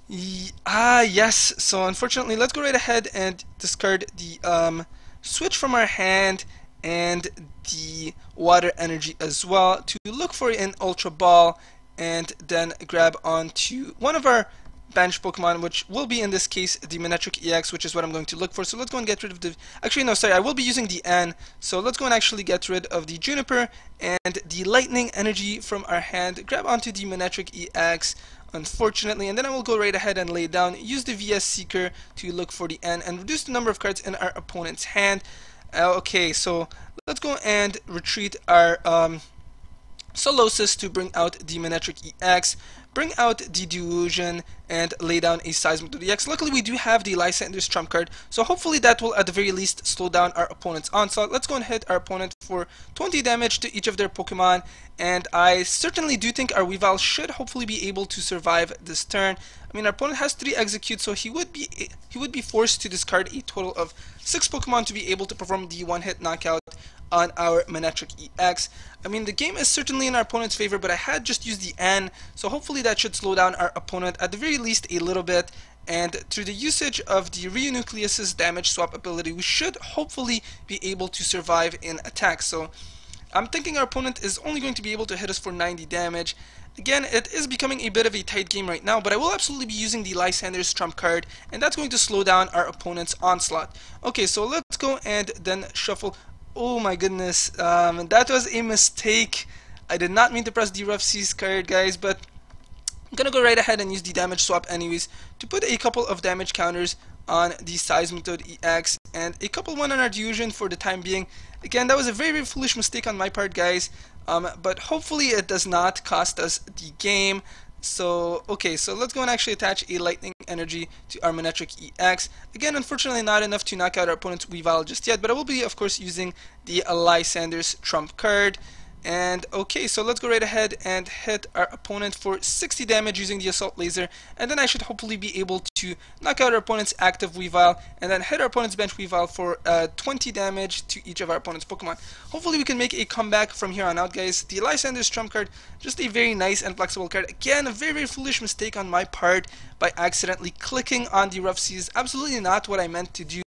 Yes, so unfortunately let's go right ahead and discard the switch from our hand and the water energy as well to look for an Ultra Ball, and then grab onto one of our bench Pokemon, which will be in this case the Manectric EX, which is what I'm going to look for. So let's go and get rid of the, actually no, sorry, I will be using the N, so let's go and actually get rid of the Juniper and the lightning energy from our hand, grab onto the Manectric EX unfortunately, and then I will go right ahead and lay down, use the VS Seeker to look for the N and reduce the number of cards in our opponent's hand. Okay, so let's go and retreat our Solosis to bring out the Manectric EX, bring out the Delusion, and lay down a Seismitoad EX. Luckily, we do have the Lysander's Trump card, so hopefully that will at the very least slow down our opponent's onslaught. Let's go and hit our opponent for 20 damage to each of their Pokemon, and I certainly do think our Weavile should hopefully be able to survive this turn. I mean, our opponent has 3 Executes, so he would be forced to discard a total of 6 Pokemon to be able to perform the one-hit knockout on our Manectric EX. I mean, the game is certainly in our opponent's favor, but I had just used the N, so hopefully that should slow down our opponent at the very least a little bit, and through the usage of the Reuniclus's damage swap ability, we should hopefully be able to survive in attack. So I'm thinking our opponent is only going to be able to hit us for 90 damage. Again, it is becoming a bit of a tight game right now, but I will absolutely be using the Lysander's Trump card, and that's going to slow down our opponent's onslaught. Okay, so let's go and then shuffle. Oh my goodness, that was a mistake. I did not mean to press the Rough Seas card, guys, but I'm gonna go right ahead and use the damage swap anyways to put a couple of damage counters on the Seismitoad EX and a couple one on our Delusion for the time being. Again, that was a very foolish mistake on my part, guys, but hopefully it does not cost us the game. So, okay, so let's go and actually attach a lightning energy to our Manectric EX. Again, unfortunately not enough to knock out our opponent's Weavile just yet, but I will be, of course, using the Lysander's Trump card. And okay, so let's go right ahead and hit our opponent for 60 damage using the Assault Laser, and then I should hopefully be able to knock out our opponent's active Weavile, and then hit our opponent's bench Weavile for 20 damage to each of our opponent's Pokemon. Hopefully we can make a comeback from here on out, guys. The Lysander's Trump card, just a very nice and flexible card. Again, a very foolish mistake on my part by accidentally clicking on the Rough Seas. Absolutely not what I meant to do.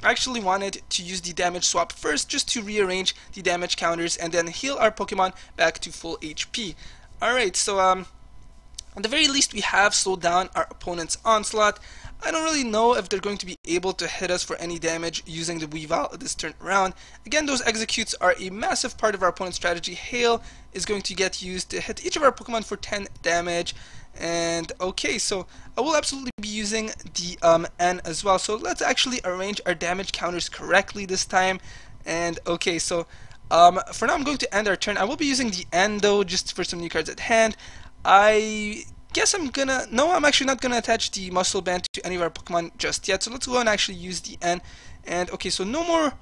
I actually wanted to use the damage swap first just to rearrange the damage counters and then heal our Pokemon back to full HP. Alright, so at the very least we have slowed down our opponent's onslaught. I don't really know if they're going to be able to hit us for any damage using the Weavile this turn around. Again, those Executes are a massive part of our opponent's strategy. Hail is going to get used to hit each of our Pokemon for 10 damage. And okay, so I will absolutely be using the N as well. So let's actually arrange our damage counters correctly this time. And okay, so for now I'm going to end our turn. I will be using the N though, just for some new cards at hand. I guess no, I'm actually not gonna attach the muscle band to any of our Pokemon just yet. So let's go and actually use the N. And okay, so no more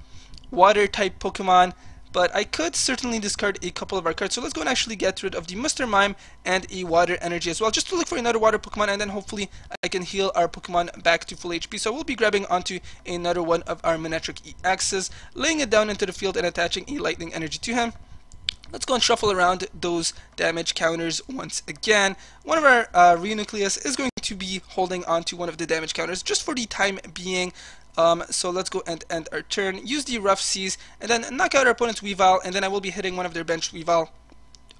water type Pokemon, but I could certainly discard a couple of our cards. So let's go and actually get rid of the Mr. Mime and a water energy as well, just to look for another water Pokemon, and then hopefully I can heal our Pokemon back to full HP. So we'll be grabbing onto another one of our Manectric EXs, laying it down into the field and attaching a lightning energy to him. Let's go and shuffle around those damage counters once again. One of our Reuniclus is going to be holding on to one of the damage counters just for the time being. So let's go and end our turn, use the Rough Seas, and then knock out our opponent's Weavile, and then I will be hitting one of their benched Weavile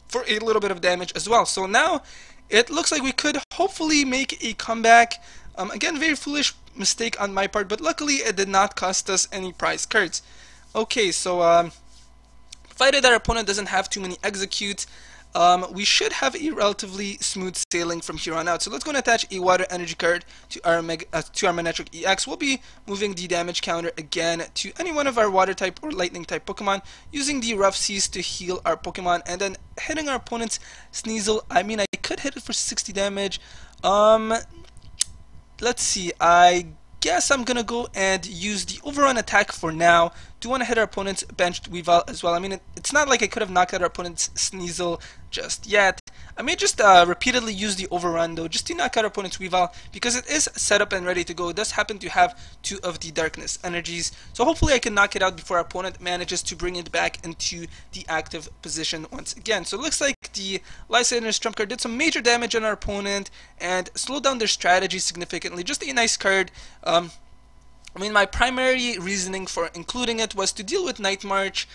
for a little bit of damage as well. So now it looks like we could hopefully make a comeback. Again, very foolish mistake on my part, but luckily it did not cost us any prize cards. Okay, so provided our opponent doesn't have too many executes, we should have a relatively smooth sailing from here on out. So let's go and attach a water energy card to our Manectric EX. We'll be moving the damage counter again to any one of our water type or lightning type Pokemon, using the Rough Seas to heal our Pokemon, and then hitting our opponent's Sneasel. I mean, I could hit it for 60 damage. Let's see, I guess I'm gonna go and use the overrun attack for now. Do want to hit our opponent's benched Weavile as well. I mean, it's not like I could have knocked out our opponent's Sneasel just yet. I may just repeatedly use the overrun though, just to knock out our opponent's Weavile, because it is set up and ready to go. It does happen to have 2 of the darkness energies, so hopefully I can knock it out before our opponent manages to bring it back into the active position once again. So it looks like the Lysander's trump card did some major damage on our opponent and slowed down their strategy significantly. Just a nice card. I mean, my primary reasoning for including it was to deal with Night March,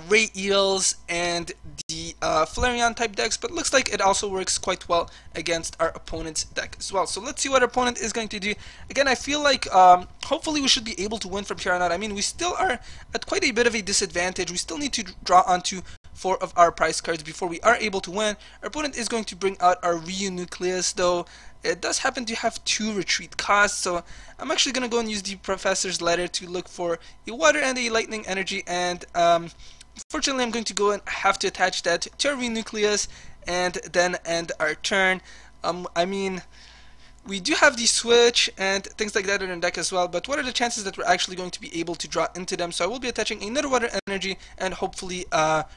Ray Eels, and the Flareon type decks, but looks like it also works quite well against our opponent's deck as well. So let's see what our opponent is going to do. Again, I feel like hopefully we should be able to win from here on out. I mean, we still are at quite a bit of a disadvantage. We still need to draw onto 4 of our prize cards before we are able to win. Our opponent is going to bring out our Reuniclus, though it does happen to have 2 retreat costs, so I'm actually going to go and use the Professor's Letter to look for a water and a lightning energy, and unfortunately I'm going to go and have to attach that to our Reuniclus and then end our turn. I mean, we do have the switch and things like that in our deck as well, but what are the chances that we're actually going to be able to draw into them? So I will be attaching another water energy and hopefully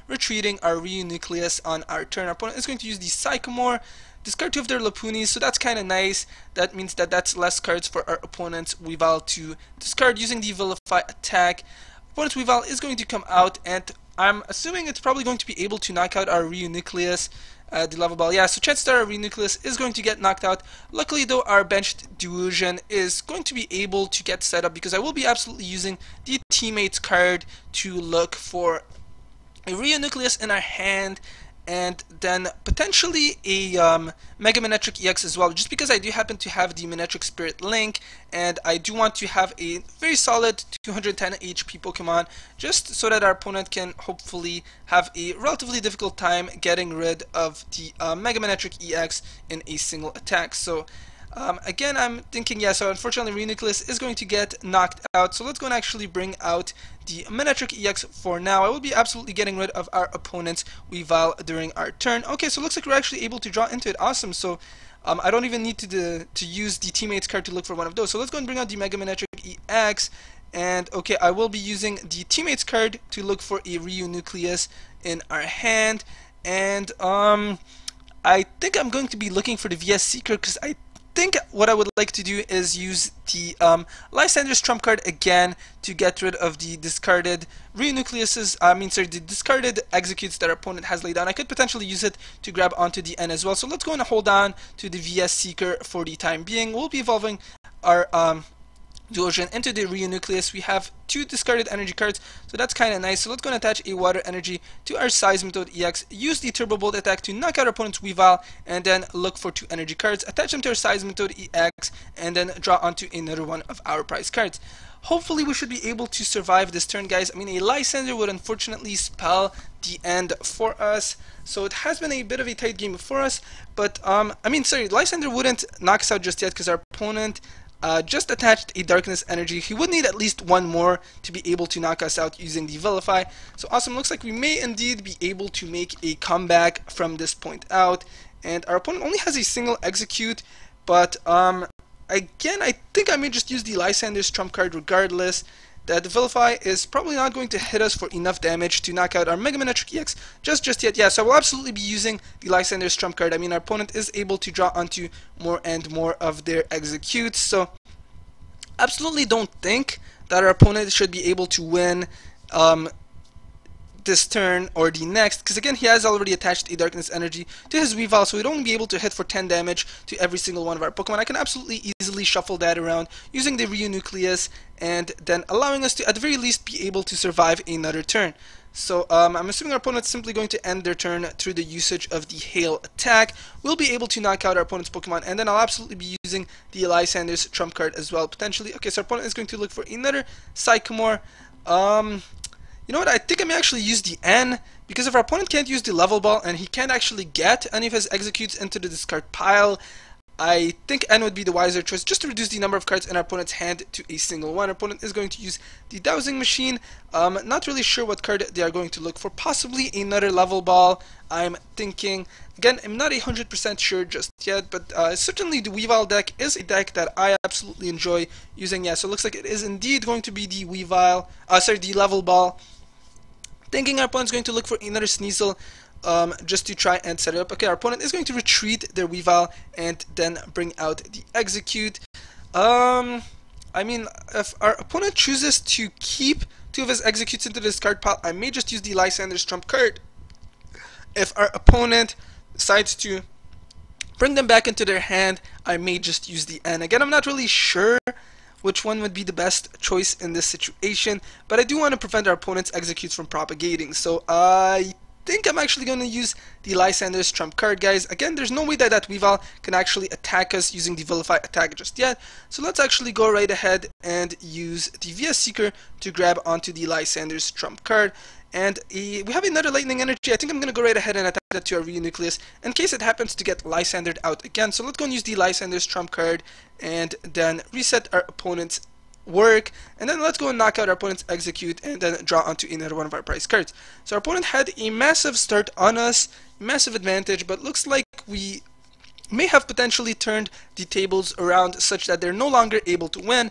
retreating our Reuniclus on our turn. Our opponent is going to use the Sycamore, discard 2 of their Lapunis, so that's kind of nice. That means that that's less cards for our opponent's Weavile to discard using the Vilify attack. Opponent's Weavile is going to come out, and I'm assuming it's probably going to be able to knock out our Reuniclus, the Lava Ball. Yeah, so chances are our Reuniclus is going to get knocked out. Luckily though, our benched Delusion is going to be able to get set up, because I will be absolutely using the Teammates card to look for a Reuniclus in our hand, and then potentially a Mega Manectric EX as well, just because I do happen to have the Manectric Spirit Link, and I do want to have a very solid 210 HP Pokemon, just so that our opponent can hopefully have a relatively difficult time getting rid of the Mega Manectric EX in a single attack. So again, I'm thinking, yeah, so unfortunately Reuniclus is going to get knocked out, so let's go and actually bring out the Manectric EX for now. I will be absolutely getting rid of our opponent's Weavile during our turn. Okay, so it looks like we're actually able to draw into it. Awesome. So I don't even need to use the Teammates card to look for one of those. So let's go and bring out the Mega Manectric EX, and okay, I will be using the Teammates card to look for a Reuniclus in our hand, and I think I'm going to be looking for the VS Seeker, because I think what I would like to do is use the Lysander's trump card again to get rid of the discarded Reunicluses, the discarded executes that our opponent has laid down. I could potentially use it to grab onto the N as well. So let's go and hold on to the VS Seeker for the time being. We'll be evolving our Duosion into the Reuniclus. We have 2 discarded energy cards, so that's kind of nice. So let's go and attach a water energy to our Seismitoad EX, use the Turbo Bolt attack to knock out our opponent's Weavile, and then look for 2 energy cards, attach them to our Seismitoad EX, and then draw onto another one of our prize cards. Hopefully we should be able to survive this turn, guys. I mean, a Lysander would unfortunately spell the end for us, so it has been a bit of a tight game for us, but Lysander wouldn't knock us out just yet, because our opponent just attached a darkness energy. He would need at least 1 more to be able to knock us out using the Vilify. So awesome, looks like we may indeed be able to make a comeback from this point out. and our opponent only has a single execute, but again, I think I may just use the Lysander's trump card regardless. That Vilify is probably not going to hit us for enough damage to knock out our Mega Manectric EX just yet. Yeah, so I will absolutely be using the Lysander's trump card. I mean, our opponent is able to draw onto more and more of their executes, so absolutely don't think that our opponent should be able to win this turn or the next, because again, he has already attached a Darkness Energy to his Weavile, so he'd only be able to hit for 10 damage to every single one of our Pokemon. I can absolutely easily shuffle that around using the Reuniclus, and then allowing us to at the very least be able to survive another turn. So I'm assuming our opponent's simply going to end their turn through the usage of the Hail attack. We'll be able to knock out our opponent's Pokemon, and then I'll absolutely be using the Lysander's trump card as well, potentially. Okay, so our opponent is going to look for another Sycamore. You know what, I think I may actually use the N, because if our opponent can't use the Level Ball and he can't actually get any of his executes into the discard pile, I think N would be the wiser choice, just to reduce the number of cards in our opponent's hand to a single one. Our opponent is going to use the Dowsing Machine. Not really sure what card they are going to look for. Possibly another Level Ball, I'm thinking. Again, I'm not 100% sure just yet, but certainly the Weavile deck is a deck that I absolutely enjoy using. Yeah, so it looks like it is indeed going to be the Weavile, the Level Ball. Thinking our opponent's going to look for another Sneasel, just to try and set it up. Okay, our opponent is going to retreat their Weavile and then bring out the Execute. I mean, if our opponent chooses to keep two of his Executes into the discard pile, I may just use the Lysander's trump card. If our opponent decides to bring them back into their hand, I may just use the N. Again, I'm not really sure which one would be the best choice in this situation, but I do want to prevent our opponent's executes from propagating, so I think I'm actually going to use the Lysander's trump card, guys. Again, there's no way that that Weavile can actually attack us using the Vilify attack just yet, so let's actually go right ahead and use the VS Seeker to grab onto the Lysander's trump card. And we have another Lightning Energy. I think I'm going to go right ahead and attack that to our Reuniclus in case it happens to get Lysandered out again. So let's go and use the Lysander's trump card and then reset our opponent's work. And then let's go and knock out our opponent's execute and then draw onto another one of our prize cards. So our opponent had a massive start on us, massive advantage, but looks like we may have potentially turned the tables around such that they're no longer able to win.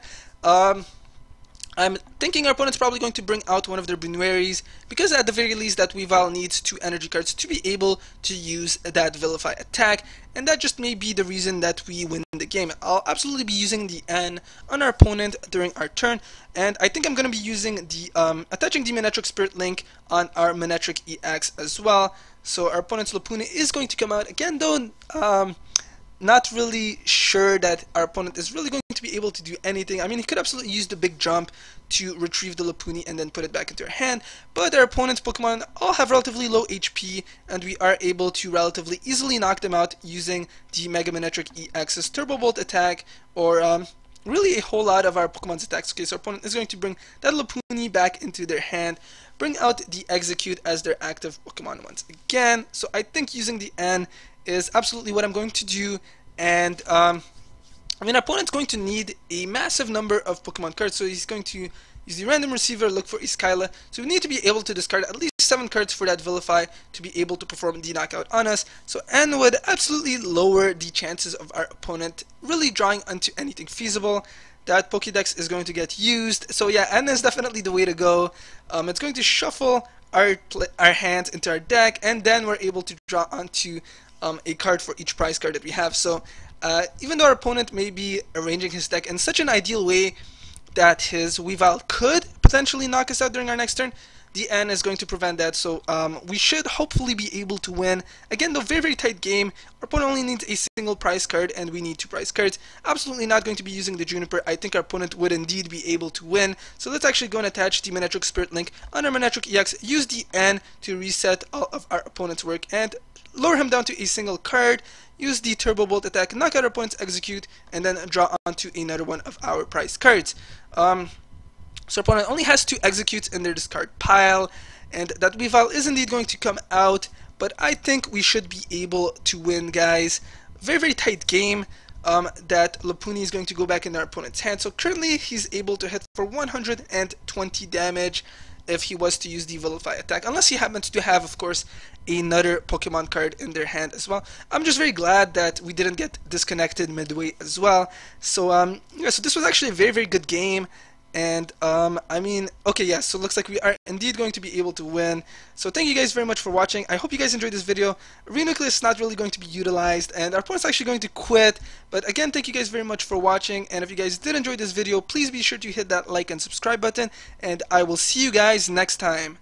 I'm thinking our opponent's probably going to bring out one of their Brunuaries, because at the very least that Weavile needs 2 energy cards to be able to use that Vilify attack, and that just may be the reason that we win the game. I'll absolutely be using the N on our opponent during our turn, and I think I'm going to be using the attaching the Manectric Spirit Link on our Manectric EX as well. So our opponent's Lopunny is going to come out again, though not really sure that our opponent is really going to be able to do anything. I mean, he could absolutely use the big jump to retrieve the Lopunny and then put it back into our hand, but our opponent's Pokemon all have relatively low HP, and we are able to relatively easily knock them out using the Mega Manectric EX's Turbo Bolt attack, or really a whole lot of our Pokemon's attacks. Okay, so our opponent is going to bring that Lopunny back into their hand, bring out the Execute as their active Pokemon once again. So I think using the N is absolutely what I'm going to do, and I mean, our opponent's going to need a massive number of Pokemon cards, so he's going to use the Random Receiver, look for Iskyla, so we need to be able to discard at least 7 cards for that Vilify to be able to perform the knockout on us. So N would absolutely lower the chances of our opponent really drawing onto anything feasible. That Pokédex is going to get used, so yeah, N is definitely the way to go. It's going to shuffle our hands into our deck, and then we're able to draw onto a card for each prize card that we have. So even though our opponent may be arranging his deck in such an ideal way that his Weavile could potentially knock us out during our next turn, the N is going to prevent that. So we should hopefully be able to win. Again, though, very, very tight game. Our opponent only needs a single prize card, and we need 2 prize cards. Absolutely not going to be using the Juniper. I think our opponent would indeed be able to win. So let's actually go and attach the Manectric Spirit Link on our Manectric EX, use the N to reset all of our opponent's work, and lower him down to a single card, use the Turbo Bolt attack, knock out our opponent's Execute, and then draw onto another one of our prize cards. So our opponent only has 2 Executes in their discard pile, and that Weavile is indeed going to come out, but I think we should be able to win, guys. Very, very tight game. That Lopunny is going to go back in our opponent's hand. So currently he's able to hit for 120 damage. if he was to use the Vilify attack, unless he happens to have, of course, another Pokemon card in their hand as well. I'm just very glad that we didn't get disconnected midway as well. So yeah, so this was actually a very, very good game. And I mean, okay, yeah, so it looks like we are indeed going to be able to win. So thank you guys very much for watching. I hope you guys enjoyed this video. Reuniclus is not really going to be utilized, and our opponent's actually going to quit. But again, thank you guys very much for watching. And if you guys did enjoy this video, please be sure to hit that like and subscribe button. And I will see you guys next time.